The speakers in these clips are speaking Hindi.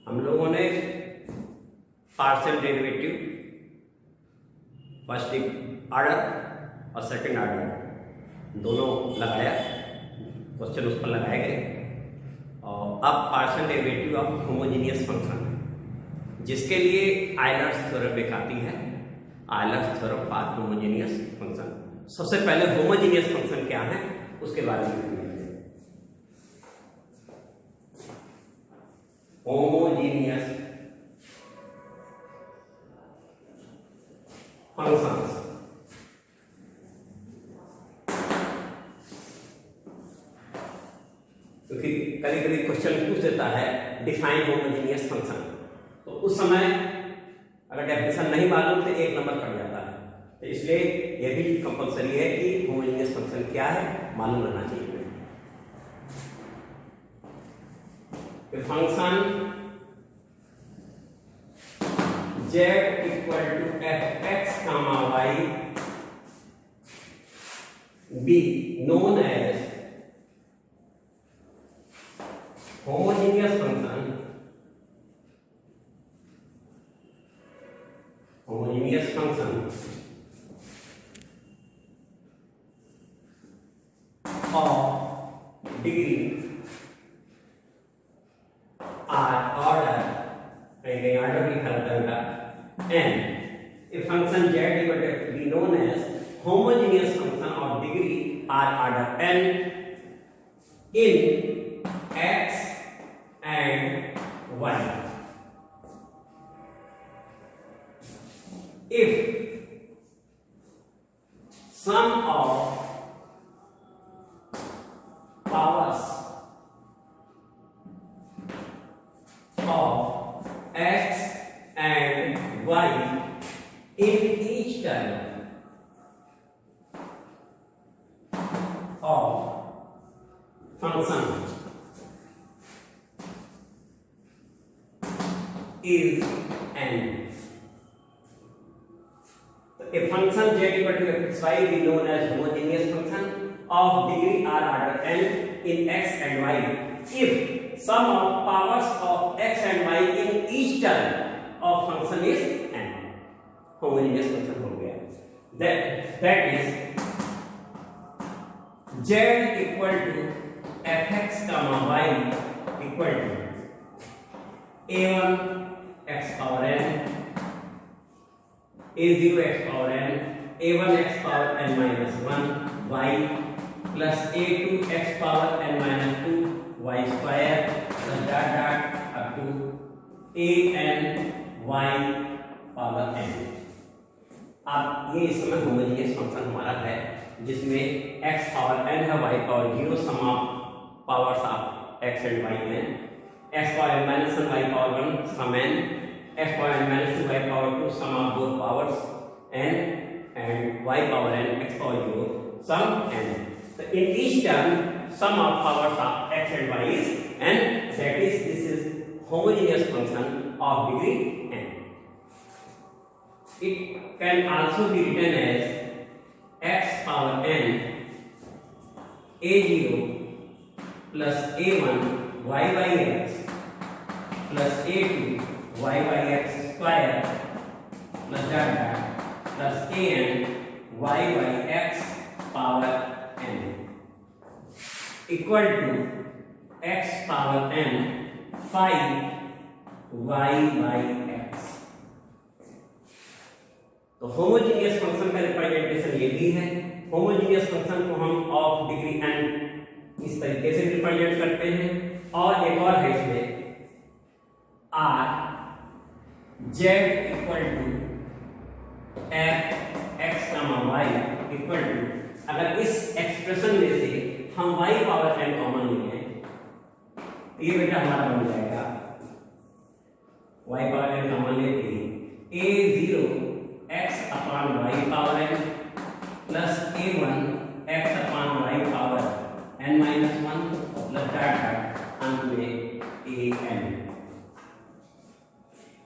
हम लोगों ने पार्शियल डेरिवेटिव फर्स्ट ऑर्डर और सेकंड ऑर्डर दोनों लगाया, क्वेश्चन उस पर लगाए गए। और अब partial derivative of homogeneous function जिसके लिए आयलर्स थ्योरम एक आती है, Euler's theorem for homogeneous function. सबसे पहले होमोजीनियस फंक्शन क्या है उसके बारे में होमोजीनियस फंक्शंस। क्योंकि कभी कभी क्वेश्चन पूछ देता है डिफाइन होमोजीनियस फंक्शन, तो उस समय अगर डेफिनेशन नहीं मालूम तो एक नंबर कट जाता है। तो इसलिए यह भी कंपलसरी है कि होमोजीनियस फंक्शन क्या है मालूम रहना चाहिए। Function z equal to f x comma y be known as homogeneous function, homogeneous function of degree order order लिखा रहता है and a function z equal to be known as homogeneous function of degree r order n in x and y if sum of powers of x and y in each term of function is n. A function z equal to fxy is known as homogeneous function of degree r order n in x and y if sum of powers of x and y in each term of function is n. Homogeneous function हो गया। That is z equal to fx comma y equal to a1 x power n, a0 x power n, a1 x power n minus 1 y plus a2 x power n minus 2 y square plus dot dot up to a n y power n। अब ये इस समय होमोजीनियस फंक्शन हमारा है जिसमें x पावर n है, y power 0, sum of powers of x and y है, x power n minus 1 y power 1 sum n, x power n minus 2 y power 2 sum of both powers n and y power n x power 0 sum n। So in each term sum of powers of x and y is n, that is this is homogeneous function of degree n. It can also be written as x power n a0 plus a1 y by x plus a2 y by x square plus dot dot plus an y by x power n equal to x power n phi y by x। तो होमोजीनियस फंक्शन का रिप्रेजेंटेशन ये भी है। होमोजीनियस फंक्शन को हम ऑफ डिग्री n इस तरीके से रिप्रेजेंट करते हैं। और एक और है इसमें r z equal to f x y equal to, अगर इस एक्सप्रेशन में से हम y पावर n कॉमन लेंगे तो ये बेटा हमारा बन जाएगा y पावर n कॉमन लेते ही a0 x upon y power n plus a1 x upon y power n minus 1 plus dot अंत में an।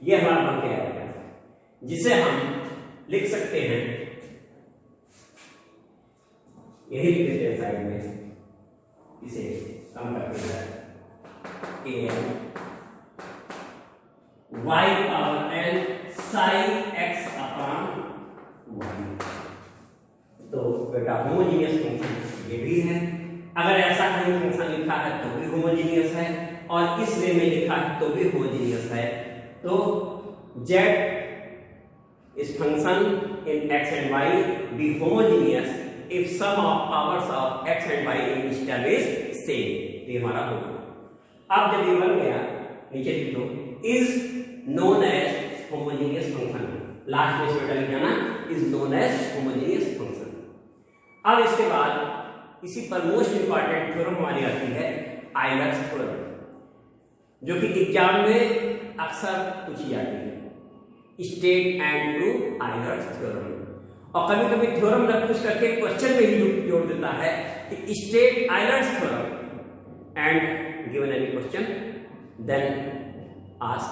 ये हमारा बन के आएगा जिसे हम लिख सकते हैं, यही लिख देते हैं साइड में, इसे कम करते हैं an y power n sine x upon y। तो बेटा होमोजीनियस फंक्शन ये भी है। अगर ऐसा कहीं फंक्शन लिखा है तो भी होमोजीनियस है, और इस वे में लिखा है तो भी होमोजीनियस है। तो z is function in x and y be homogeneous if sum of powers of x and y in each term is same। ये हमारा हो गया। अब जब ये बन गया, नीचे लिख लो is known as homogeneous function। Last में इसमें लिख जाना is known as homogeneous function। अब इसके बाद इसी पर मोस्ट इंपॉर्टेंट थ्योरम हमारी आती है आइलर्स थ्योरम, जो कि एग्जाम में अक्सर पूछी जाती है। State and prove Euler's theorem. और कभी कभी थ्योरम न पूछ करके क्वेश्चन में ही जोड़ देता है कि state Euler's theorem and given any question then ask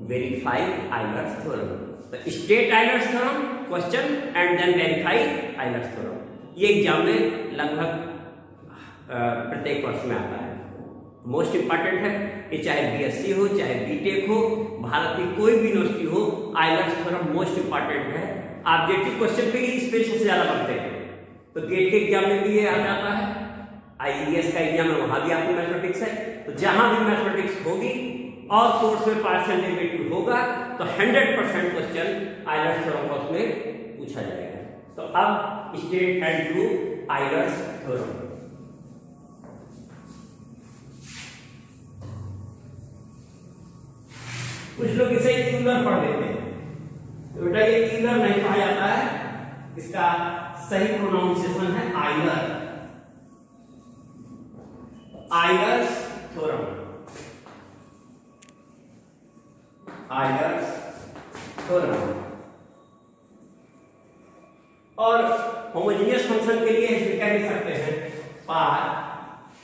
verify Euler's theorem. तो state Euler's theorem question and then verify Euler's theorem. ये एग्जाम में लगभग प्रत्येक वर्ष में आता है। मोस्ट इंपॉर्टेंट है कि चाहे बीएससी हो चाहे बीटेक हो, भारत की कोई भी यूनिवर्सिटी हो, आइलर्स थ्योरम मोस्ट इंपॉर्टेंट है। ऑब्जेक्टिव क्वेश्चन पे ही स्पेस सबसे ज्यादा बनते हैं, तो गेट के एग्जाम में भी ये आ जाता है। आईएएस का एग्जाम है, वहां भी आपको मैथमेटिक्स है। तो जहां भी मैथमेटिक्स होगी और कोर्स में पार्शियल डेरिवेटिव होगा तो 100% क्वेश्चन आइलर्स थ्योरम का उसमें पूछा जाएगा। तो अब state and prove Euler's theorem. कुछ लोग इसे यूलर पढ़ लेते हैं, तो बेटा ये यूलर नहीं पढ़ा जाता है, इसका सही प्रोनाउंसिएशन है Euler. Euler's theorem, Euler's theorem. और होमोजेनियस फंक्शन के लिए इसे कह भी सकते हैं पार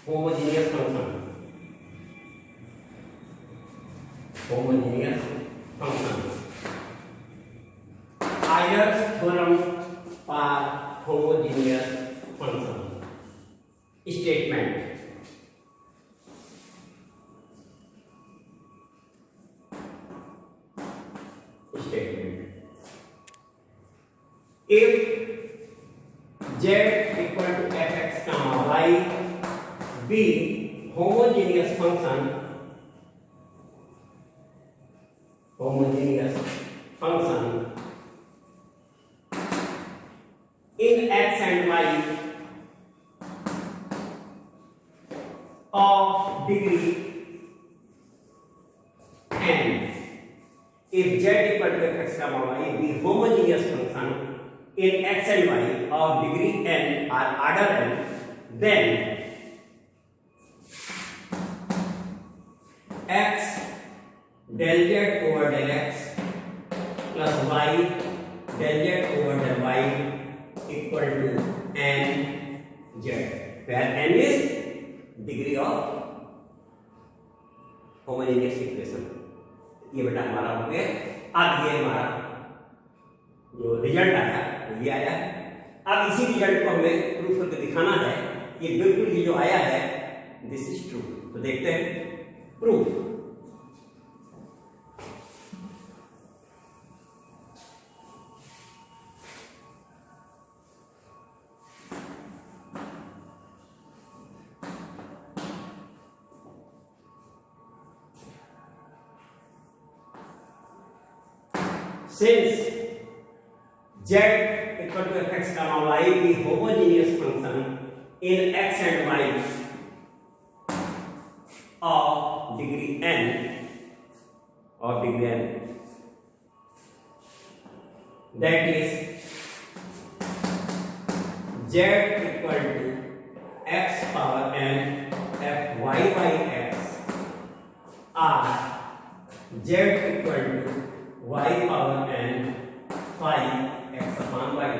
homogeneous function, homogeneous function. Euler's theorem for homogeneous function. Statement, if z equal to fx comma y be homogeneous function, homogeneous function in x and y of degree n, if z equal to fx comma y be homogeneous function in x and y of degree n or order n, then x del z over del x plus y del z over del y equal to n z, where n is degree of homogeneous equation। ये बेटा हमारा हो गया। अब ये हमारा जो रिजल्ट आया ये आया है। अब इसी रिजल्ट को हमें प्रूफ करके दिखाना है कि बिल्कुल ये जो आया है दिस इज ट्रू। तो देखते हैं proof. Since z equal to fx comma y be homogeneous function in x and y of degree n, that is z equal to x power n f y by x or z equal to y power n phi x upon y।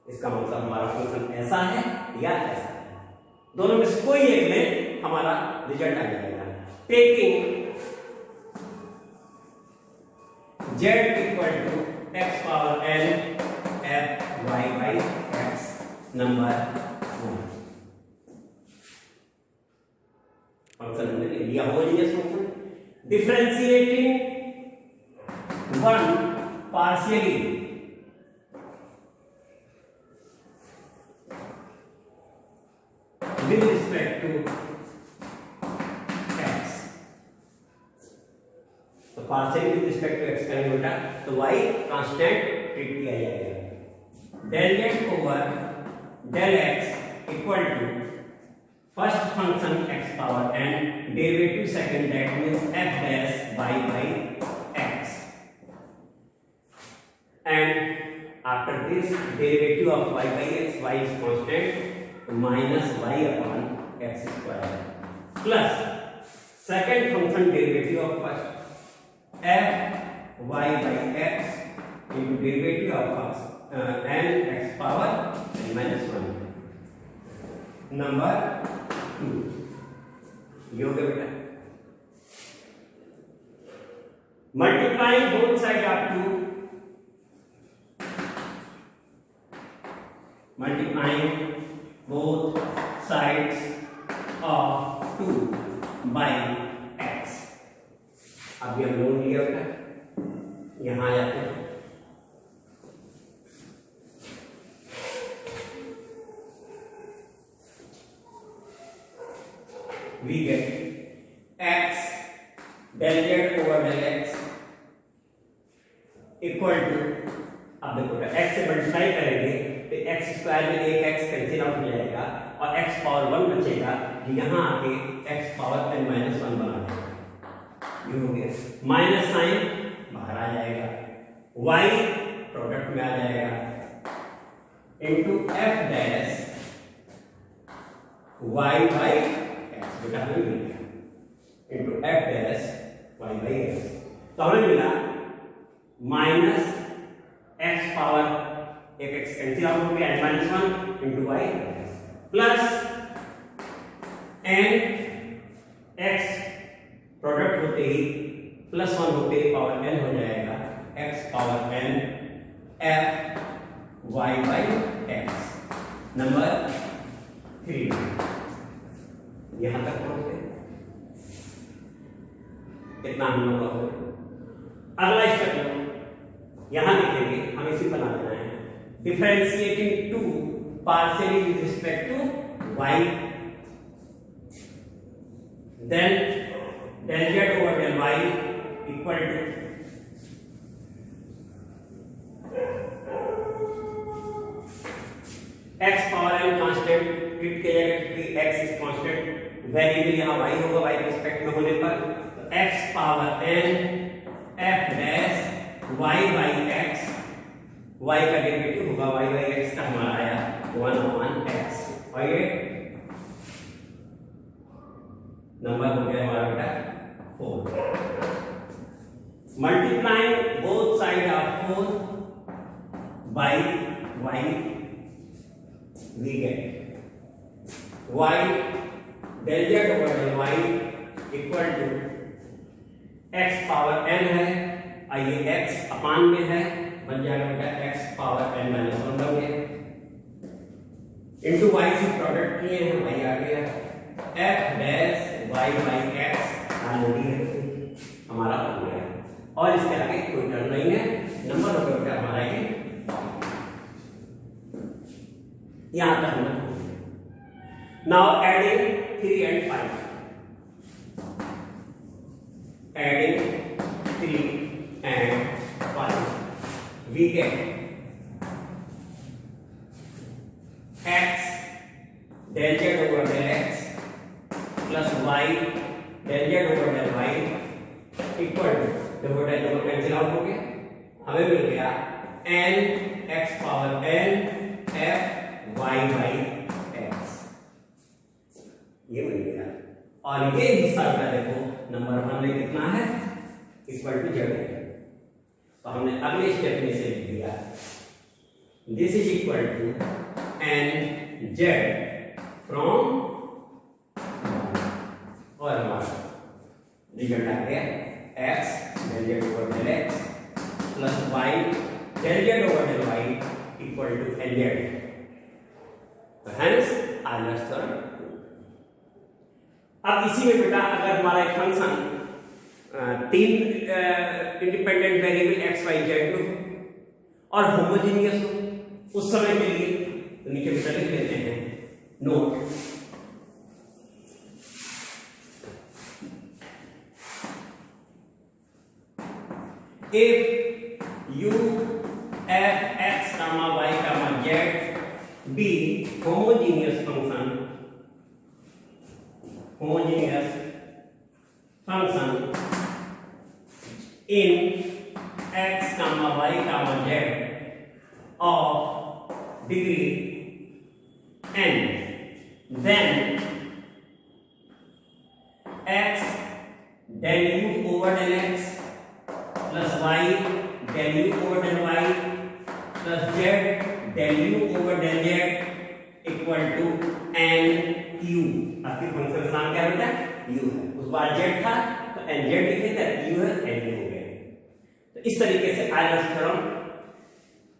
इसका मतलब हमारा फंक्शन ऐसा है या ऐसा है, दोनों में से कोई एक में हमारा रिजल्ट आ जाएगा। Taking z equal to x power n f y by x number 1। Function हमने ले लिया homogeneous function. Differentiating one partially with respect to x, तो partially with respect to x करेंगे बेटा तो y कांस्टेंट ट्रीट किया जाएगा। Del z over del x equal to first function x power n derivative second that means f dash y by x and after this derivative of y by x, y is constant, minus y upon x square plus second function derivative of first f y by x into derivative of first n x power n minus 1 number 2 ये हो गया बेटा। Multiplying both side up to multiplying both sides of 2 by x। अब ये लोन लिया होता है, यहां आ जाते हैं we get x del z over del x equal to, अब देखो x से मल्टीप्लाई करेंगे तो x स्क्वायर में एक x कैंसिल आउट हो जाएगा और x पावर 1 बचेगा, यहाँ आके x पावर n माइनस 1 बना देगा। ये हो गया, माइनस साइन बाहर आ जाएगा, y प्रोडक्ट में आ जाएगा into f dash y by x, बेटा हमें मिल गया into f dash y by x। तो हमें मिला माइनस x पावर एक x कैंसिल आउट हो गया n minus 1 into y plus n x product होते ही प्लस 1 होते ही पावर n हो जाएगा x power n f y by x। Number 3 यहां तक पहुंच गए, इतना हम लोग हो गया। अगला स्टेप लो, यहां लिखेंगे, हमें इसी बना देना है differentiating to partially with respect to y, then del z over del y equal to x power n constant treat किया जाएगा क्योंकि x इज कांस्टेंट, वेरिएबल यहां y होगा, y के रिस्पेक्ट में होने पर तो x power n f dash y by x, y का डेरिवेटिव होगा y बाई x का हमारा आया 1 अपॉन x और ये नंबर हो गया हमारा बेटा 4। Multiplying both side of 4 by y we get y del z over del y equal to x power n है, ये x अपान में है, बन जाएगा बेटा x पावर n माइनस 1 बन गया इंटू y से प्रोडक्ट किए हैं, y आ गया f dash y by x already है हमारा हो गया और इसके आगे कोई टर्म नहीं है, नंबर हो गया बेटा हमारा ये यहां तक हम now adding 3 and 5, adding 3 and 5 we get x del z over del x plus y del z over del y equal to, देखो देखो कैंसिल आउट हो गया, हमें मिल गया n x power n f y by x, ये मिल गया और ये हिस्सा का देखो नंबर 1 में कितना है इक्वल टू z है, तो हमने अगले स्टेप में से लिख दिया this is equal to n z from और हमारा रिजल्ट आ गया x del z over del x plus y del z over del y equal to nz, तो hence Euler's theorem। अब इसी में बेटा अगर हमारा एक फंक्शन तीन independent variable x y z हो और होमोजीनियस हो उस समय के लिए, तो नीचे भी लिख लेते हैं note if u f x comma y comma z be homogeneous function in x comma y comma z of degree n, then x del u over del x plus y del u over del y plus z del u over del z equal to n u। आपके फंक्शन का नाम क्या होता है? u है। उस बार z था तो n z लिखे थे, u है n u हो गया। तो इस तरीके से आयलर्स थ्योरम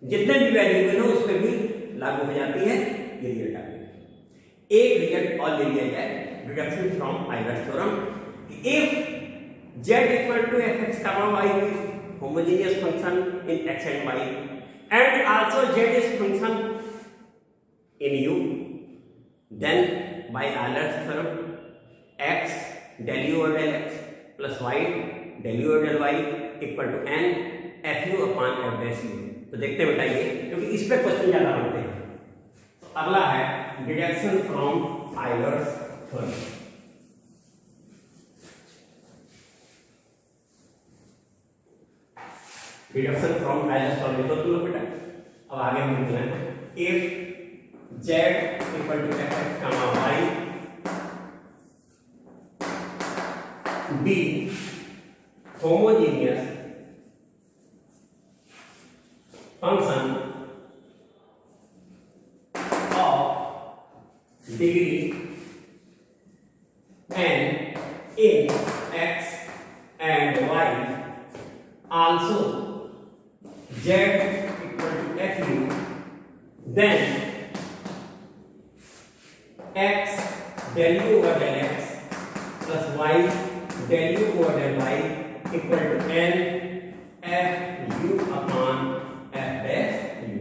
जितने भी वेरिएबल हो उस पर भी लागू हो जाती है ये रिजल्ट आ गया। एक रिजल्ट और ले लिया जाए deduction from Euler's theorem. If z equal to fx comma y is homogeneous function in x and y and also z is function in u, then by Euler's theorem x del u over del x plus y del u over del y equal to n fu upon f dash u। तो देखते हैं बेटा ये, क्योंकि इस पे क्वेश्चन ज्यादा बनते हैं। तो अगला है deduction from Euler's theorem। Deduction from Euler's theorem लिखो तुम लोग बेटा। अब आगे हम लिखते हैं if z equal to fx comma y be homogeneous function of degree n in x and y, also z equal to fu, then x del u over del x plus y del u over del y equal to n f u upon f dash u।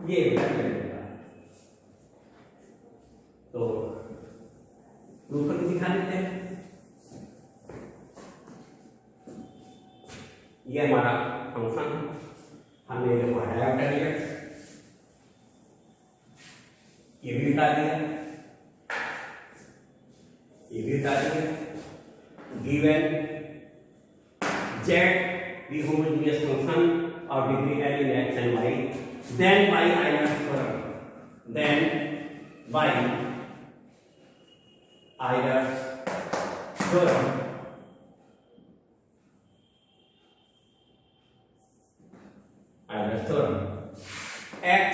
ये होगा। तो प्रूफ करके दिखा देते हैं। ये हमारा फंक्शन हमने लिखवाया है, ये भी हटा दिया, ये भी हटा दिया। Given z the homogeneous function of degree n in x and y, then by Euler's theorem, then by Euler's theorem x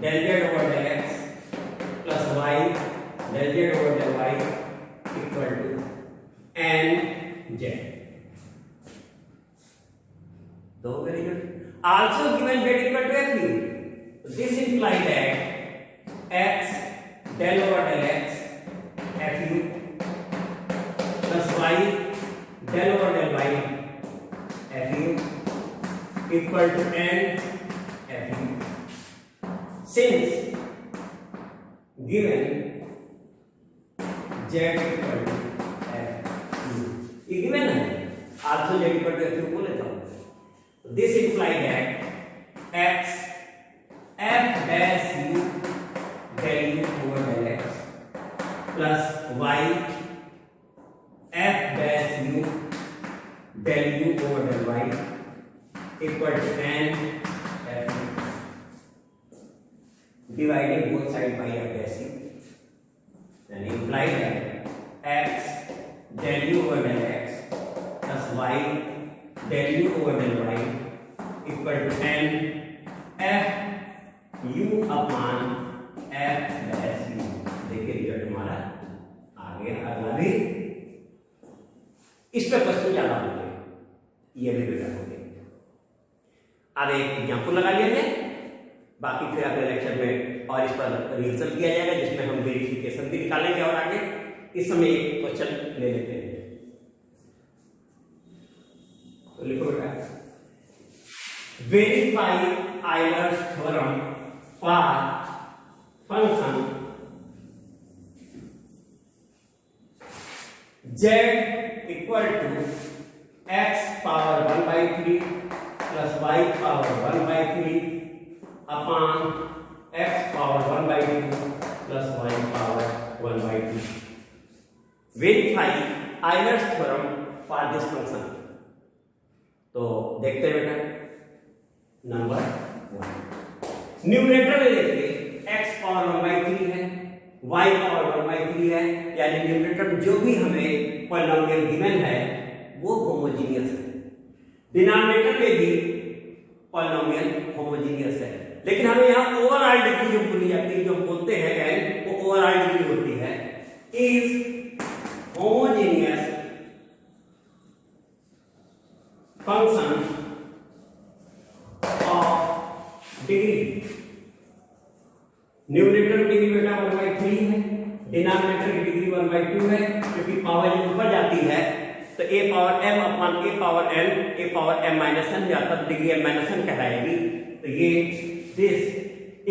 del z over del x plus y del z over del y equal to n z। तो very good. Also given z equal to fu, this implies that x del over del x fu plus y del over del y fu equal to n fu। Since given z equal to fu, ये given है, also z equal to fu बोले तो this implies that x f dash u del u over del x plus y f dash u del u over del y equal to n f u, dividing both sides by f dash u, and implies that x del u over del x plus y del u over del y equal to n f u upon f dash u। देखिए रिजल्ट हमारा आ गया। अगला भी इस पर क्वेश्चन ज्यादा होंगे, ये भी बेटा होंगे। अब एक एग्जाम्पल लगा लिया जाए, बाकी फिर अगले लेक्चर में और इस पर रिहर्सल किया जाएगा जिसमें हम वेरिफिकेशन भी निकालेंगे। और आगे इस समय एक क्वेश्चन ले लेते हैं। verify Euler's theorem for function z equal to x power 1 by 3 plus y power 1 by 3 upon x power 1 by 2 plus y power 1 by 2. Verify Euler's theorem for this function. तो देखते हैं बेटा, नंबर 1 न्यूमरेटर में देखिए x पावर 1 by 3 है, y पावर 1 by 3 है, यानी न्यूमरेटर में जो भी हमें पॉलिनोमियल गिवन है वो होमोजीनियस है। डिनोमिनेटर में भी पॉलिनोमियल होमोजीनियस है, लेकिन हमें यहाँ ओवरऑल डिग्री जो बोली जाती है, जो बोलते हैं वो ओवरऑल डिग्री होती है, is homogeneous function of degree. Numerator की डिग्री बेटा 1 by 3 है, डिनोमिनेटर की डिग्री 1 by 2 है, क्योंकि पावर जब ऊपर जाती है तो a power m upon a power n, a power m minus n जाता है, डिग्री m माइनस n कहलाएगी। तो ये this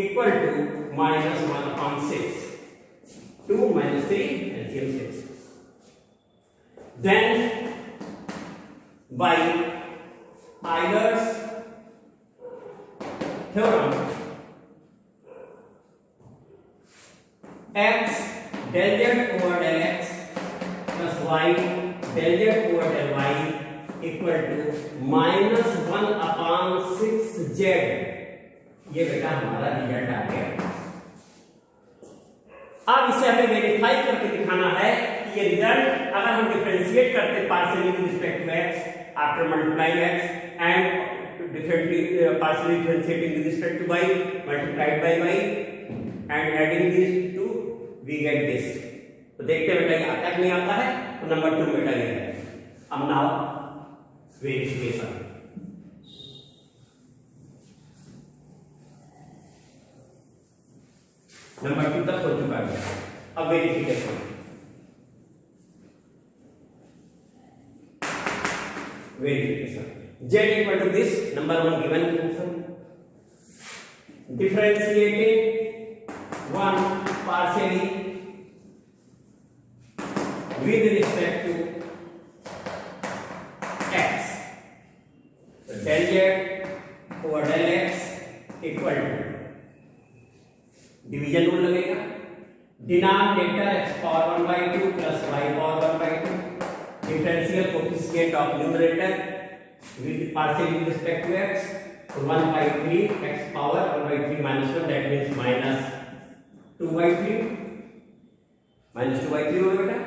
equal to -1 upon 6, 2 - 3 LCM 6। Then by Euler's theorem, x del z over del x plus y del z over del y equal to -1 upon 6z। ये बेटा हमारा रिजल्ट आ गया। अब इसे हमें वेरीफाई करके दिखाना है कि ये रिजल्ट अगर हम डिफरेंशिएट करते partially with respect to x after multiplying x and differently partially differentiating with respect to y multiplied by y and adding these two we get this। तो देखते हैं बेटा ये आता है नहीं आता है। तो नंबर 2 बेटा ये है। अब नाउ वेरिफिकेशन, नंबर 2 तक हो चुका है। अब verification, z equal to this number 1 given function, differentiating one partially with respect to x, so del z over del x equal to division rule लगेगा, denominator x power 1 by 2 plus y power 1 by 2, differential coefficient of numerator with partially with respect to x, so 1 by 3 x power 1 by 3 minus 1, that means minus 2 by 3, minus 2 by 3 हो गया बेटा,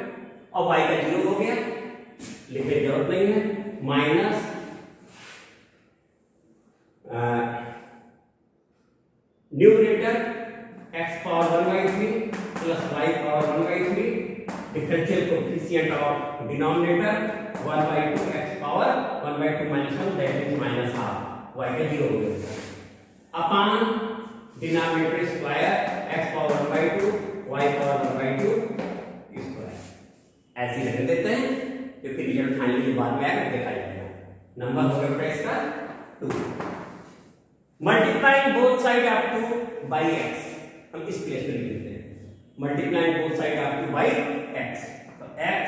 और y का 0 हो गया, लिखने की जरूरत नहीं है, minus numerator x power 1 by 3 plus y power 1 by 3, differential coefficient of denominator 1 by 2 x power 1 by 2 minus 1, that is minus half, y का 0 हो गया, upon denominator square x power 1 by 2 y power 1 by 2 square. ऐसे ही रख देते हैं क्योंकि रिजल्ट फाइनली बाद में आकर देखा जाएगा। नंबर हो गया बेटा इसका 2। Multiplying both side up two by x, हम इस प्लेस में लिख देते हैं, multiplying both side up two by x, तो x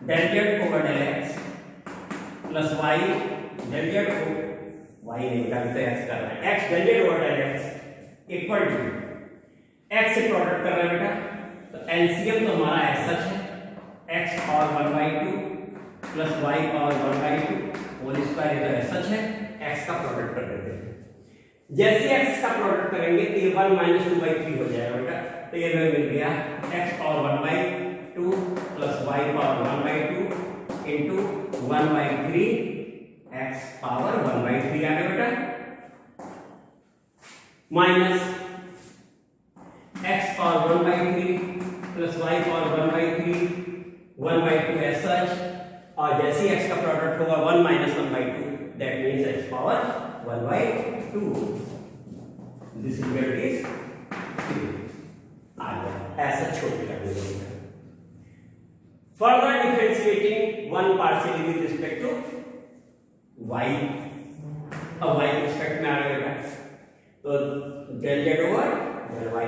del z over del x plus y del z को y नहीं निकालते x कर रहे हैं, x del z over del x equal to x से प्रोडक्ट कर रहे हैं बेटा, तो एलसीएम तो हमारा एज सच है x power 1 by 2 plus y power 1 by 2 whole square, इधर एज सच है, x का प्रोडक्ट कर देते हैं। जैसे x का प्रोडक्ट करेंगे तो ये 1 minus 2 by 3 हो जाएगा बेटा, तो ये हमें मिल गया x power 1 by 2 plus y power 1 by 2 into 1 by 3 x power 1 by 3 आ गया बेटा, minus x power 1 by 3 plus y power 1 by 3 1 by 2 as such, और जैसे x का प्रोडक्ट होगा 1 minus 1 by 2, that means x power 1 by 2, this result is 3 आ गया, ऐसा छोड़ कर देंगे। Further differentiating one partially with respect to y, अब y के रिस्पेक्ट में आ गया बेटा, तो del z over del y।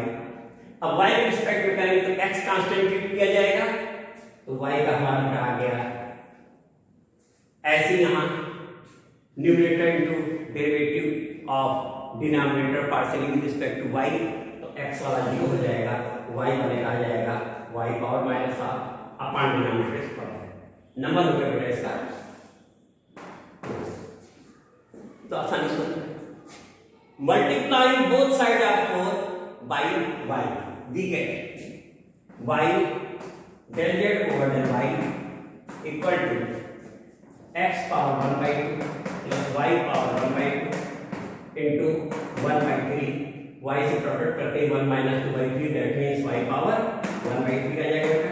अब y के रिस्पेक्ट में करेंगे तो x कांस्टेंट ट्रीट किया जाएगा, तो y का हमारा बेटा आ गया ऐसे यहाँ numerator into derivative of denominator partially with respect to y, तो x वाला 0 हो जाएगा, y वाले आ जाएगा y power minus half upon denominator square. Number हो गया बेटा इसका, तो आसानी से multiplying both side of 4 by y, we get y del z over del y equal to x power 1/2 plus y power 1/2 into 1/3, y से प्रोडक्ट करते 1 minus 2/3, that means y power 1/3 आ जाएगा,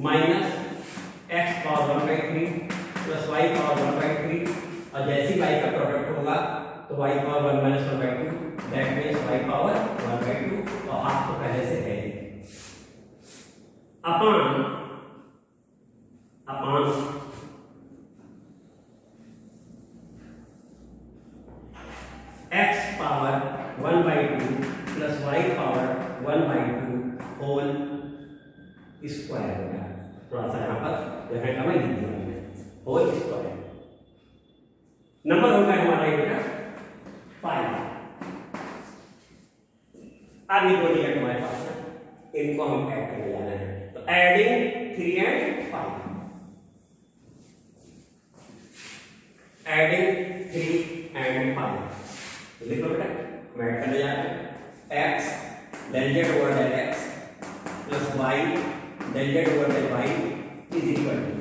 minus x power 1/3 plus y power 1/3, और जैसे ही y का प्रोडक्ट होगा तो y power 1 minus 1/2, that means y power 1/2, और हाफ तो पहले से है upon x power 1/2 plus y power 1/2 whole square हो गया। थोड़ा सा यहाँ पर जो है ना लिख दिया हमने होल स्क्वायर। नंबर हो गया हमारा ये बेटा 5। अब ये दो डिजिट हमारे पास है, इनको हम ऐड करने जाना है, तो एडिंग 3 and 5, एडिंग 3 and 5, लिखो बेटा हम ऐड करने जा रहे हैं x del z over del x plus y del z over del y is equal to,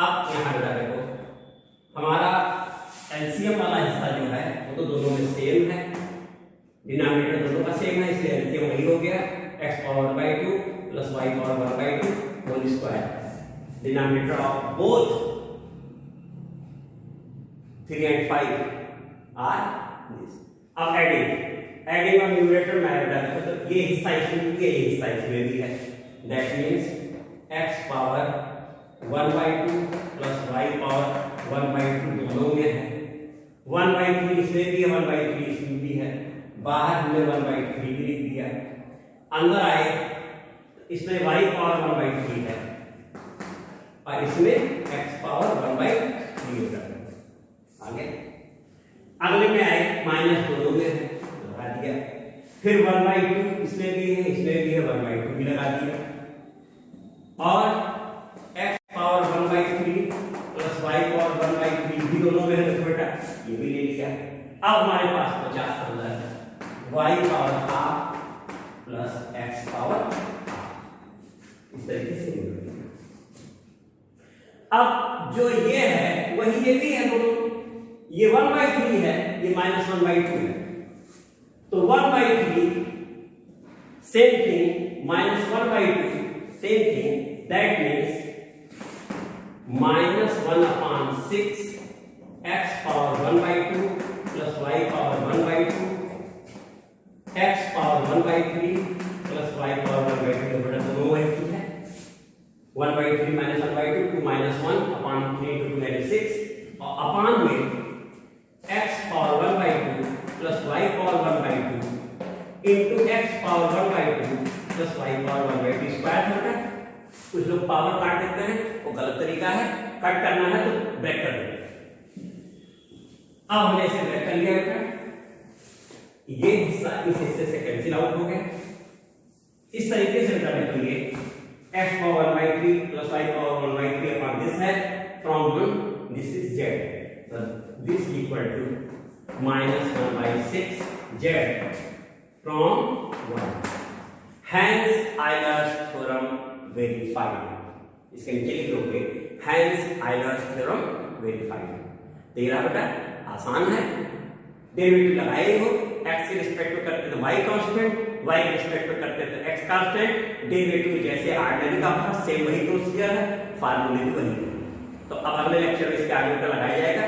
अब यहाँ बेटा देखो हमारा एलसीएम वाला हिस्सा जो है वो तो दोनों में सेम है, डिनोमिनेटर दोनों का सेम है, इसलिए एलसीएम वही हो गया x power 1/2 plus y power 1/2 whole square, denominator of both 3 and 5 are this. अब एडिंग ऑफ न्यूमरेटर में बेटा देखो तो ये हिस्सा इसमें भी है, ये हिस्सा इसमें भी है, that means x power 1/2 plus y power 1/2 दोनों में है, 1/3 इसमें भी है, 1/3 इसमें भी है, बाहर हमने 1/3 भी लिख दिया, अंदर आए इसमें y पावर 1/3 है और इसमें x पावर 1/3 होगा। आगे अगले में आए माइनस दोनों में है, लगा दिया, फिर 1/2 इसमें भी है, इसमें भी है, 1/2 भी लगा दिया, और x power 1/3 plus y power 1/3 भी दोनों में है, तो बेटा ये भी ले लिया। अब हमारे पास 50 अंदर है, y power half plus x power half, इस तरीके से। अब जो ये है वही ये भी है, दोनों ये 1/3 है, ये माइनस 1/2 है, तो 1/3 same thing, minus 1/2 same thing, that means -1/6 x power 1/2 plus y power 1/2 x power 1/3 plus y power 1/2, बेटा दोनों वही है, 1/3 माइनस 1/2 2 माइनस 1 अपॉन 3 to 2 यानी 6, और अपॉन में x power 1/2 plus y power 1/2 into x power 1/2 plus y power 1/2 square होता है। कुछ लोग पावर काट देते हैं, वो गलत तरीका है, कट करना है तो ब्रेक कर दो। अब हमने इसे ब्रेक कर लिया बेटा, ये हिस्सा इस हिस्से से कैंसिल आउट हो गया, इस तरीके से बेटा देखो ये x power 1/3 plus y power 1/3 upon this है, from 1 this is z, so this equal to -1/6 z from 1, hence Euler's theorem verified। इसके नीचे लिख लोगे hence Euler's theorem verified। देख रहा बेटा आसान है, डेरिवेटिव लगाए हो, x के रिस्पेक्ट में करते तो y कांस्टेंट, y के रिस्पेक्ट में करते तो x कांस्टेंट, डेरिवेटिव जैसे ऑर्डिनरी का था सेम वही प्रोसीजर है, फार्मूले भी वही है। तो अब अगले लेक्चर में इसके आगे का लगाया जाएगा।